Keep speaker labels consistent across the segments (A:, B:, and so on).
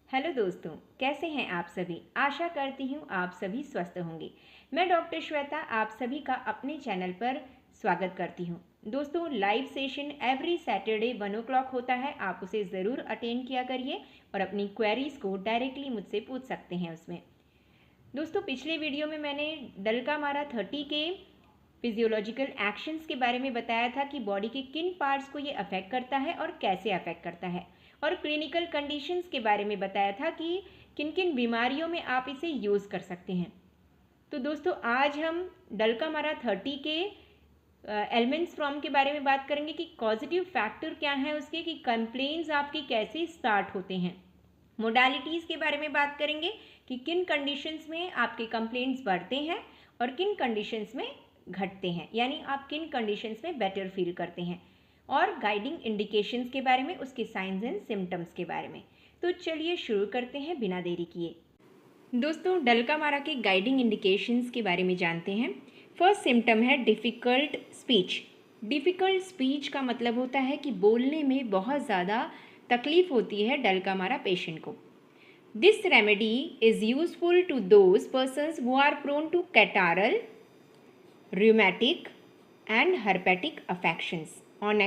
A: Hello दोस्तों, कैसे हैं आप सभी। आशा करती हूँ आप सभी स्वस्थ होंगे। मैं डॉक्टर श्वेता आप सभी का अपने चैनल पर स्वागत करती हूँ। दोस्तों, live session every Saturday 1 o'clock होता है। आप उसे ज़रूर अटेंड किया करिए और अपनी क्वेरीज़ को डायरेक्टली मुझसे पूछ सकते हैं उसमें। दोस्तों, पिछले वीडियो में मैंने डलकामारा 30 के फिजियोलॉजिकल एक्शंस के बारे में बताया था कि बॉडी के किन पार्ट्स को ये अफेक्ट करता है और कैसे अफेक्ट करता है, और क्लिनिकल कंडीशंस के बारे में बताया था कि किन किन बीमारियों में आप इसे यूज़ कर सकते हैं। तो दोस्तों, आज हम डलकामारा 30 के एलिमेंट्स फ्रॉम के बारे में बात करेंगे कि पॉजिटिव फैक्टर क्या है उसके, कि कंप्लेंट्स आपके कैसे स्टार्ट होते हैं। मोडालिटीज़ के बारे में बात करेंगे कि किन कंडीशंस में आपके कंप्लेंट्स बढ़ते हैं और किन कंडीशंस में घटते हैं, यानी आप किन कंडीशंस में बेटर फील करते हैं, और गाइडिंग इंडिकेशंस के बारे में, उसके साइंस एंड सिम्टम्स के बारे में। तो चलिए शुरू करते हैं बिना देरी किए। दोस्तों, डलकामारा के गाइडिंग इंडिकेशंस के बारे में जानते हैं। फर्स्ट सिम्टम है डिफ़िकल्ट स्पीच। डिफ़िकल्ट स्पीच का मतलब होता है कि बोलने में बहुत ज़्यादा तकलीफ होती है डलकामारा पेशेंट को। This remedy is useful to those persons who are prone to catarrhal, rheumatic and herpetic affections on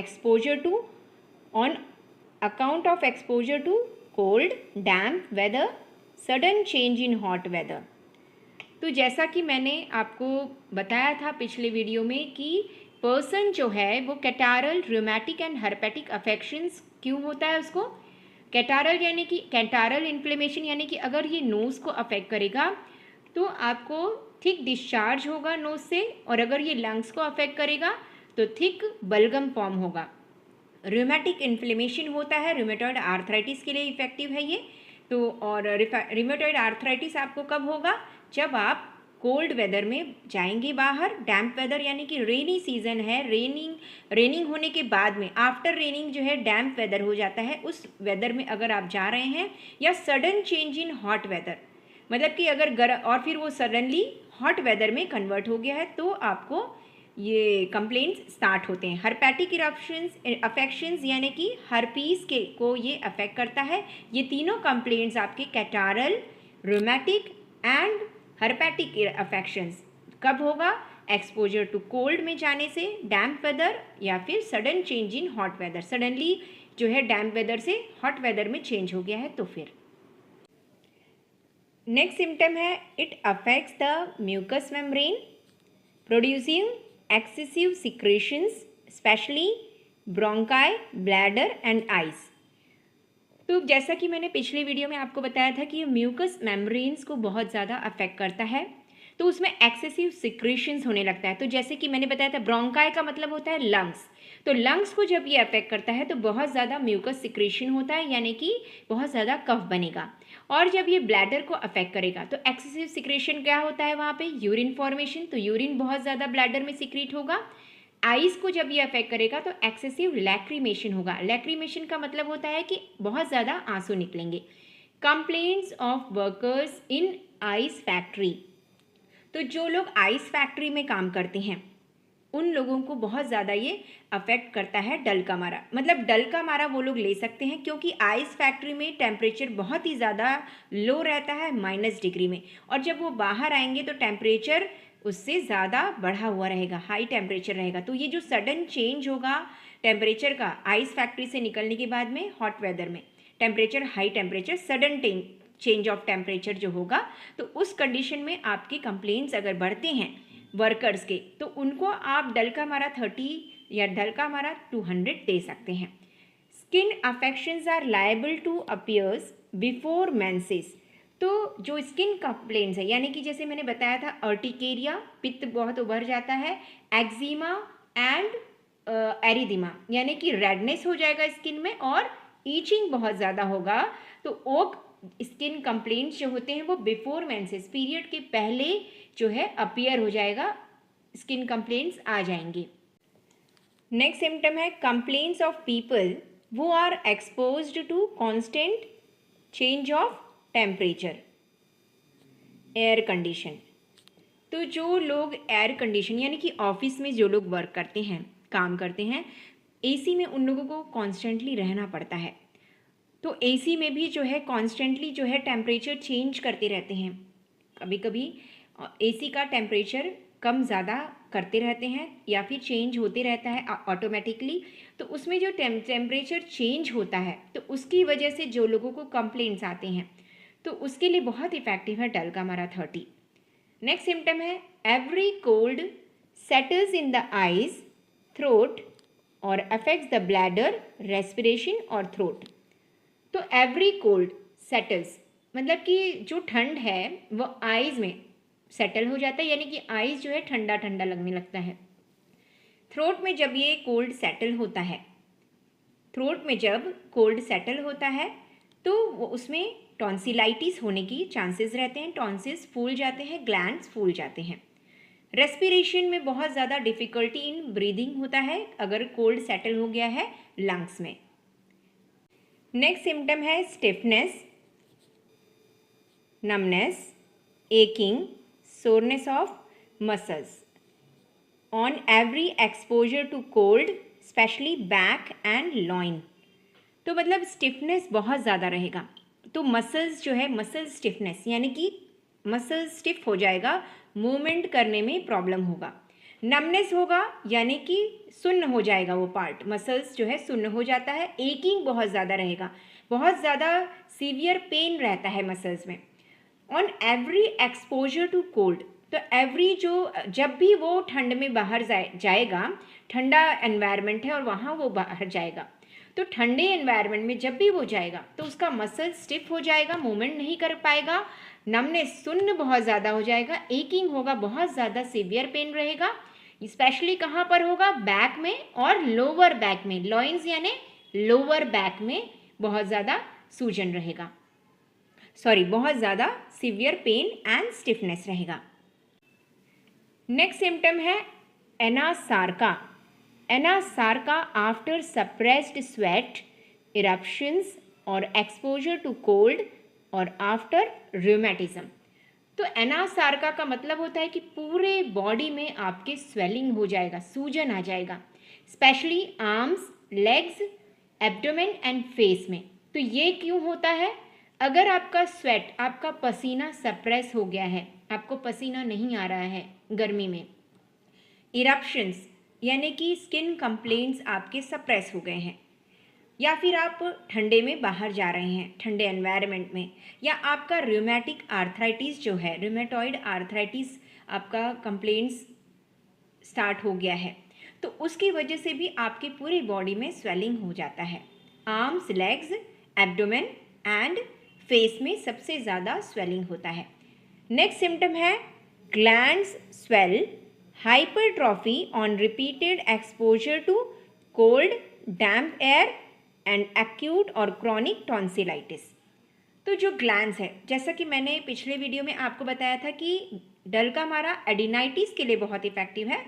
A: account of exposure to cold, damp weather, sudden change in hot weather। तो जैसा कि मैंने आपको बताया था पिछले video में कि पर्सन जो है वो catarrhal, rheumatic and herpetic affections क्यों होता है उसको। कैटारल यानी कि कैटारल इन्फ्लेमेशन, यानी कि अगर ये नोज़ को अफेक्ट करेगा तो आपको थिक डिस्चार्ज होगा नोज से, और अगर ये लंग्स को अफेक्ट करेगा तो थिक बलगम फॉर्म होगा। र्यूमेटिक इन्फ्लेमेशन होता है, र्यूमेटॉइड आर्थराइटिस के लिए इफेक्टिव है ये। तो और र्यूमेटॉइड आर्थराइटिस आपको कब होगा, जब आप कोल्ड वेदर में जाएंगे बाहर। डैम्प वेदर यानी कि रेनी सीजन है, रेनिंग होने के बाद में, आफ्टर रेनिंग जो है डैम्प वेदर हो जाता है, उस वेदर में अगर आप जा रहे हैं, या sudden change in hot weather, मतलब कि अगर और फिर वो सडनली हॉट वेदर में कन्वर्ट हो गया है, तो आपको ये कंप्लेंट्स स्टार्ट होते हैं। हर्पेटिक अफेक्शंस यानी कि हर्पीस के को ये अफेक्ट करता है। ये तीनों कंप्लेंट्स आपके catarrhal, rheumatic and herpetic affections कब होगा, एक्सपोजर टू कोल्ड में जाने से, डैम्प वेदर, या फिर sudden change in hot weather, suddenly जो है डैम्प वेदर से हॉट वेदर में चेंज हो गया है तो फिर। नेक्स्ट सिम्टम है it affects the mucous membrane producing excessive secretions especially bronchi, bladder and eyes. तो जैसा कि मैंने पिछले वीडियो में आपको बताया था कि ये म्यूकस मेम्ब्रेन्स को बहुत ज़्यादा अफेक्ट करता है, तो उसमें एक्सेसिव सिक्रेशंस होने लगता है। तो जैसे कि मैंने बताया था, ब्रोंकाई का मतलब होता है लंग्स। तो लंग्स को जब ये अफेक्ट करता है तो बहुत ज़्यादा म्यूकस सिक्रेशन होता है, यानी कि बहुत ज़्यादा कफ बनेगा। और जब ये ब्लैडर को अफेक्ट करेगा तो एक्सेसिव सिक्रेशन क्या होता है वहाँ पे, यूरिन फॉर्मेशन, तो यूरिन बहुत ज़्यादा ब्लैडर में सिक्रीट होगा। आइज़ को जब ये अफेक्ट करेगा तो एक्सेसिव लैक्रीमेशन होगा। लैक्रीमेशन का मतलब होता है कि बहुत ज़्यादा आंसू निकलेंगे। Complaints of workers in ice factory, तो जो लोग आइस फैक्ट्री में काम करते हैं उन लोगों को बहुत ज़्यादा ये अफेक्ट करता है डलकामारा। मतलब डलकामारा वो लोग ले सकते हैं क्योंकि आइस फैक्ट्री में टेम्परेचर बहुत ही ज़्यादा लो रहता है, -डिग्री में, और जब वो बाहर आएंगे तो टेम्परेचर उससे ज़्यादा बढ़ा हुआ रहेगा, हाई टेम्परेचर रहेगा। तो ये जो सडन चेंज होगा टेम्परेचर का आइस फैक्ट्री से निकलने के बाद में हॉट वेदर में, temperature high temperature, sudden change of temperature जो होगा, तो उस कंडीशन में आपके कंप्लेंट्स अगर बढ़ते हैं वर्कर्स के, तो उनको आप डलकामारा 30 या डलकामारा 200 दे सकते हैं। Skin affections are liable to appears before menses, तो जो स्किन कंप्लेंट्स है, यानी कि जैसे मैंने बताया था अर्टिकेरिया, पित्त बहुत उभर जाता है, एक्जिमा एंड एरिदिमा, यानी कि रेडनेस हो जाएगा स्किन में, और ईचिंग बहुत ज़्यादा होगा। तो ओक स्किन कंप्लेंट्स जो होते हैं वो बिफोर मेंसेस, पीरियड के पहले जो है अपीयर हो जाएगा, स्किन कंप्लेंट्स आ जाएंगे। नेक्स्ट सिम्टम है complaints of people who are exposed to constant change of temperature, air condition. तो जो लोग एयर कंडीशन यानी कि ऑफिस में जो लोग वर्क करते हैं, काम करते हैं, एसी में उन लोगों को कॉन्स्टेंटली रहना पड़ता है। तो एसी में भी जो है कॉन्स्टेंटली जो है टेम्परेचर चेंज करते रहते हैं, कभी कभी एसी का टेम्परेचर कम ज़्यादा करते रहते हैं या फिर चेंज होते रहता है ऑटोमेटिकली। तो उसमें जो टेम्परेचर चेंज होता है तो उसकी वजह से जो लोगों को कंप्लेंट्स आते हैं तो उसके लिए बहुत इफेक्टिव है डलकामारा 30। नेक्स्ट सिम्टम है every cold settles in the eyes, throat और अफेक्ट्स द ब्लैडर, रेस्पिरेशन और थ्रोट। तो एवरी कोल्ड सेटल्स मतलब कि जो ठंड है वो आइज़ में सेटल हो जाता है, यानी कि आइज़ जो है ठंडा ठंडा लगने लगता है। थ्रोट में जब ये कोल्ड सेटल होता है, थ्रोट में जब कोल्ड सेटल होता है तो वो उसमें टॉन्सिलाइटिस होने की चांसेस रहते हैं, टॉन्सिल्स फूल जाते हैं, ग्लैंड्स फूल जाते हैं। रेस्पिरेशन में बहुत ज़्यादा डिफ़िकल्टी इन ब्रीदिंग होता है अगर कोल्ड सेटल हो गया है लंग्स में। नेक्स्ट सिम्टम है stiffness, numbness, aching, soreness of muscles on every exposure to cold, especially back and loin। तो मतलब स्टिफनेस बहुत ज़्यादा रहेगा, तो मसल्स जो है मसल स्टिफनेस यानी कि मसल स्टिफ हो जाएगा, मूवमेंट करने में प्रॉब्लम होगा। नमनेस होगा यानी कि सुन्न हो जाएगा वो पार्ट, मसल्स जो है सुन्न हो जाता है। एकिंग बहुत ज़्यादा रहेगा, बहुत ज़्यादा सीवियर पेन रहता है मसल्स में। On every exposure to cold, तो एवरी जो जब भी वो ठंड में बाहर जाएगा, ठंडा एनवायरनमेंट है और वहाँ वो बाहर जाएगा, तो ठंडे एनवायरनमेंट में जब भी वो जाएगा तो उसका मसल स्टिफ हो जाएगा, मूवमेंट नहीं कर पाएगा, नमनेस सुन्न बहुत ज़्यादा हो जाएगा, एकिंग होगा, बहुत ज़्यादा सीवियर पेन रहेगा। स्पेशली कहाँ पर होगा? बैक में और लोअर बैक में, लॉइंस यानी लोअर बैक में बहुत ज़्यादा सूजन रहेगा, बहुत ज़्यादा सीवियर पेन एंड स्टिफनेस रहेगा। नेक्स्ट सिम्टम है anasarca. Anasarca after suppressed sweat, eruptions और एक्सपोजर टू कोल्ड और आफ्टर रूमेटिज्म। तो एनासार्का का मतलब होता है कि पूरे बॉडी में आपके स्वेलिंग हो जाएगा, सूजन आ जाएगा, specially arms, legs, abdomen and face में। तो ये क्यों होता है? अगर आपका स्वेट, आपका पसीना सप्रेस हो गया है, आपको पसीना नहीं आ रहा है गर्मी में, इरप्शंस यानी कि स्किन कंप्लेंट्स आपके सप्रेस हो गए हैं, या फिर आप ठंडे में बाहर जा रहे हैं, ठंडे एनवायरनमेंट में, या आपका रूमेटिक आर्थराइटिस जो है, रूमेटॉइड आर्थराइटिस आपका कंप्लेंट्स स्टार्ट हो गया है, तो उसकी वजह से भी आपकी पूरी बॉडी में स्वेलिंग हो जाता है। Arms, legs, abdomen and face में सबसे ज़्यादा स्वेलिंग होता है। नेक्स्ट सिम्टम है glands swell, hypertrophy on repeated exposure to cold, damp air and acute और क्रॉनिक टॉन्सिलाइटिस। तो जो ग्लैंड्स है, जैसा कि मैंने पिछले वीडियो में आपको बताया था कि डलकामारा एडिनाइटिस के लिए बहुत इफेक्टिव है।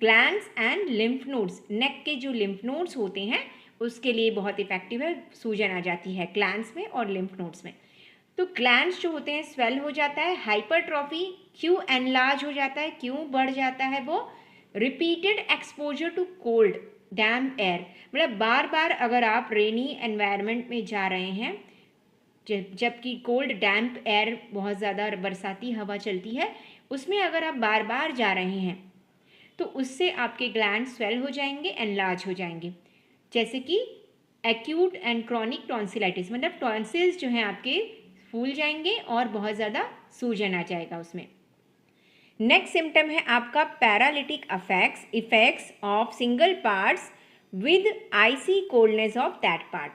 A: ग्लैंड्स एंड लिम्फ नोड्स, नेक के जो लिम्फ नोड्स होते हैं उसके लिए बहुत इफेक्टिव है, सूजन आ जाती है ग्लैंड्स में और लिम्फ नोड्स में। तो ग्लैंड्स जो होते हैं स्वेल हो जाता है, हाइपरट्रॉफी, क्यों एनलार्ज हो जाता है, क्यों बढ़ जाता है वो? Repeated exposure to cold, damp air, मतलब बार बार अगर आप रेनी एनवायरनमेंट में जा रहे हैं, जबकि कोल्ड डैम्प एयर बहुत ज़्यादा बरसाती हवा चलती है, उसमें अगर आप बार बार जा रहे हैं तो उससे आपके ग्लैंड स्वेल हो जाएंगे, एनलार्ज हो जाएंगे, जैसे कि एक्यूट एंड क्रॉनिक टॉन्सिलाइटिस, मतलब टॉन्सिल्स जो हैं आपके फूल जाएंगे और बहुत ज़्यादा सूजन आ जाएगा उसमें। नेक्स्ट सिम्टम है आपका paralytic effects of single parts with icy coldness of that part.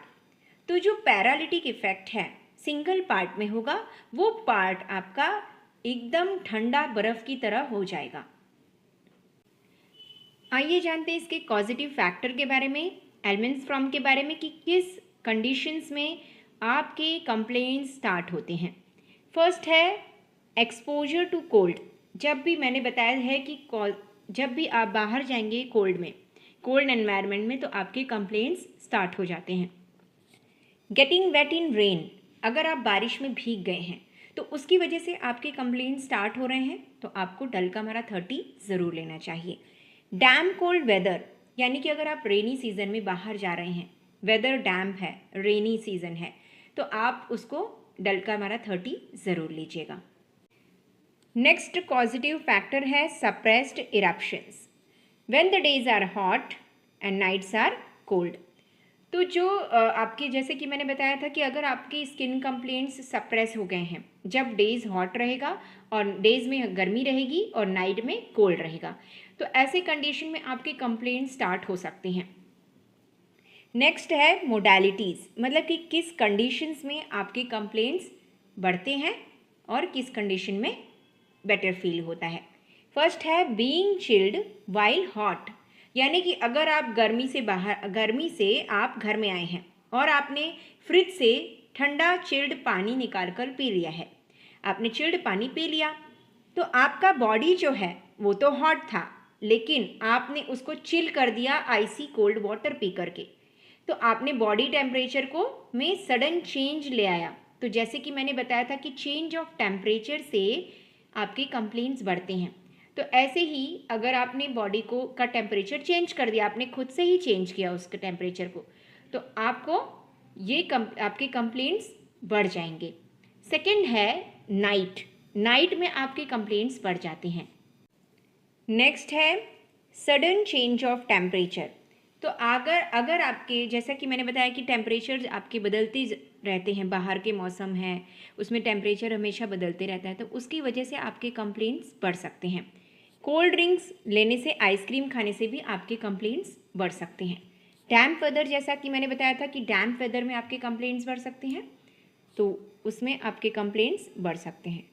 A: तो जो पैरालिटिक इफेक्ट है सिंगल पार्ट में होगा, वो पार्ट आपका एकदम ठंडा बर्फ की तरह हो जाएगा। आइए जानते हैं इसके पॉजिटिव फैक्टर के बारे में, एलिमेंट्स फ्रॉम के बारे में, कि किस कंडीशंस में आपके कंप्लेंट्स स्टार्ट होते हैं। फर्स्ट है एक्सपोजर टू कोल्ड। जब भी मैंने बताया है कि जब भी आप बाहर जाएंगे कोल्ड में, कोल्ड एनवायरनमेंट में, तो आपके कंप्लेंट्स स्टार्ट हो जाते हैं। गेटिंग वेट इन रेन, अगर आप बारिश में भीग गए हैं तो उसकी वजह से आपके कंप्लेंट्स स्टार्ट हो रहे हैं, तो आपको डलकामारा 30 ज़रूर लेना चाहिए। डैम्प कोल्ड वेदर, यानी कि अगर आप रेनी सीजन में बाहर जा रहे हैं, वेदर डैम्प है, रेनी सीजन है, तो आप उसको डल्का मारा 30 ज़रूर लीजिएगा। नेक्स्ट पॉजिटिव फैक्टर है suppressed eruptions when the days are hot and nights are cold. तो जो आपके जैसे कि मैंने बताया था कि अगर आपकी स्किन कंप्लेंट्स सप्रेस हो गए हैं, जब डेज हॉट रहेगा और डेज में गर्मी रहेगी और नाइट में कोल्ड रहेगा, तो ऐसे कंडीशन में आपके कंप्लेंट्स स्टार्ट हो सकते हैं। नेक्स्ट है मोडालिटीज़, मतलब कि किस कंडीशंस में आपके कंप्लेंट्स बढ़ते हैं और किस कंडीशन में बेटर फील होता है। फर्स्ट है बीइंग चिल्ड वाइल हॉट, यानी कि अगर आप गर्मी से आप घर में आए हैं और आपने फ्रिज से ठंडा चिल्ड पानी निकाल कर पी लिया है, आपने चिल्ड पानी पी लिया, तो आपका बॉडी जो है वो तो हॉट था, लेकिन आपने उसको चिल कर दिया आइसी कोल्ड वाटर पी करके, तो आपने बॉडी टेम्परेचर को में सडन चेंज ले आया। तो जैसे कि मैंने बताया था कि चेंज ऑफ टेम्परेचर से आपके कंप्लेंट्स बढ़ते हैं, तो ऐसे ही अगर आपने बॉडी को का टेम्परेचर चेंज कर दिया, आपने खुद से ही चेंज किया उसके टेम्परेचर को, तो आपको आपके कंप्लेंट्स बढ़ जाएंगे। सेकंड है नाइट में आपके कंप्लेंट्स बढ़ जाते हैं। नेक्स्ट है सडन चेंज ऑफ टेम्परेचर। तो अगर आपके जैसा कि मैंने बताया कि टेम्परेचर आपके बदलते रहते हैं, बाहर के मौसम है उसमें टेम्परेचर हमेशा बदलते रहता है, तो उसकी वजह से आपके कंप्लेंट्स बढ़ सकते हैं। कोल्ड ड्रिंक्स लेने से, आइसक्रीम खाने से भी आपके कंप्लेंट्स बढ़ सकते हैं। डैम्प वेदर, जैसा कि मैंने बताया था कि डैम्प वेदर में आपके कंप्लेंट्स बढ़ सकते हैं, तो उसमें आपके कंप्लेंट्स बढ़ सकते हैं।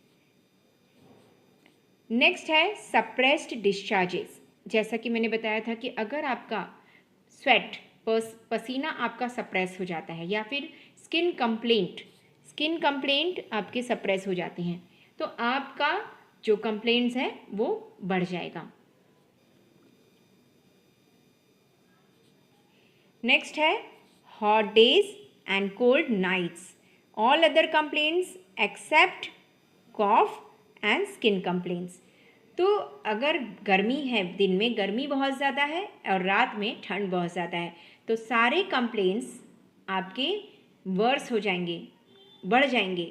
A: नेक्स्ट है सप्रेस्ड डिस्चार्जेस। जैसा कि मैंने बताया था कि अगर आपका स्वेट पसीना आपका सप्रेस हो जाता है या फिर स्किन कंप्लेंट आपके सप्रेस हो जाते हैं, तो आपका जो कंप्लेंट्स है वो बढ़ जाएगा। नेक्स्ट है hot days and cold nights, all other complaints except cough and skin complaints. तो अगर गर्मी है, दिन में गर्मी बहुत ज़्यादा है और रात में ठंड बहुत ज़्यादा है, तो सारे कंप्लेंट्स आपके वर्स हो जाएंगे, बढ़ जाएंगे,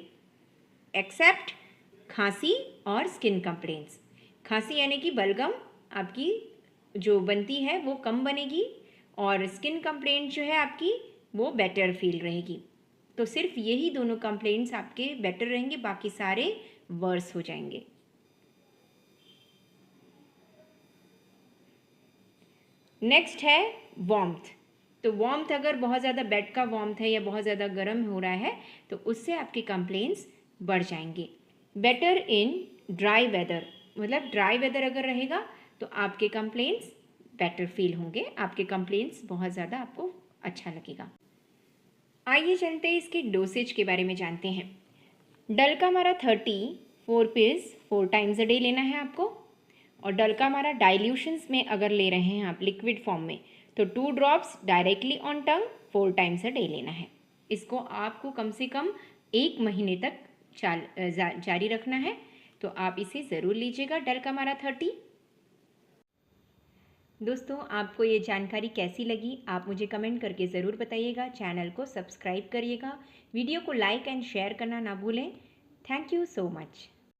A: एक्सेप्ट खांसी और स्किन कंप्लेंट्स। खांसी यानी कि बलगम आपकी जो बनती है वो कम बनेगी, और स्किन कंप्लेंट जो है आपकी वो बेटर फील रहेगी। तो सिर्फ यही दोनों कंप्लेंट्स आपके बेटर रहेंगे, बाकी सारे वर्स हो जाएंगे। नेक्स्ट है वार्मथ। तो वार्मथ, अगर बहुत ज़्यादा बेड का वार्मथ है या बहुत ज़्यादा गर्म हो रहा है, तो उससे आपके कंप्लेंट्स बढ़ जाएंगे। बेटर इन ड्राई वेदर, मतलब ड्राई वेदर अगर रहेगा तो आपके कंप्लेंट्स बेटर फील होंगे, आपके कंप्लेंट्स बहुत ज़्यादा आपको अच्छा लगेगा। आइए चलते हैं इसके डोसेज के बारे में जानते हैं। डल्का मारा 30 4 पिल्स 4 टाइम्स अ डे लेना है आपको, और डल्का मारा डाइल्यूशंस में अगर ले रहे हैं आप लिक्विड फॉर्म में, तो 2 drops directly on tongue 4 times a day लेना है। इसको आपको कम से कम 1 महीने तक जारी रखना है, तो आप इसे ज़रूर लीजिएगा डल्का मारा 30। दोस्तों, आपको ये जानकारी कैसी लगी आप मुझे कमेंट करके ज़रूर बताइएगा। चैनल को सब्सक्राइब करिएगा, वीडियो को लाइक एंड शेयर करना ना भूलें। Thank you so much.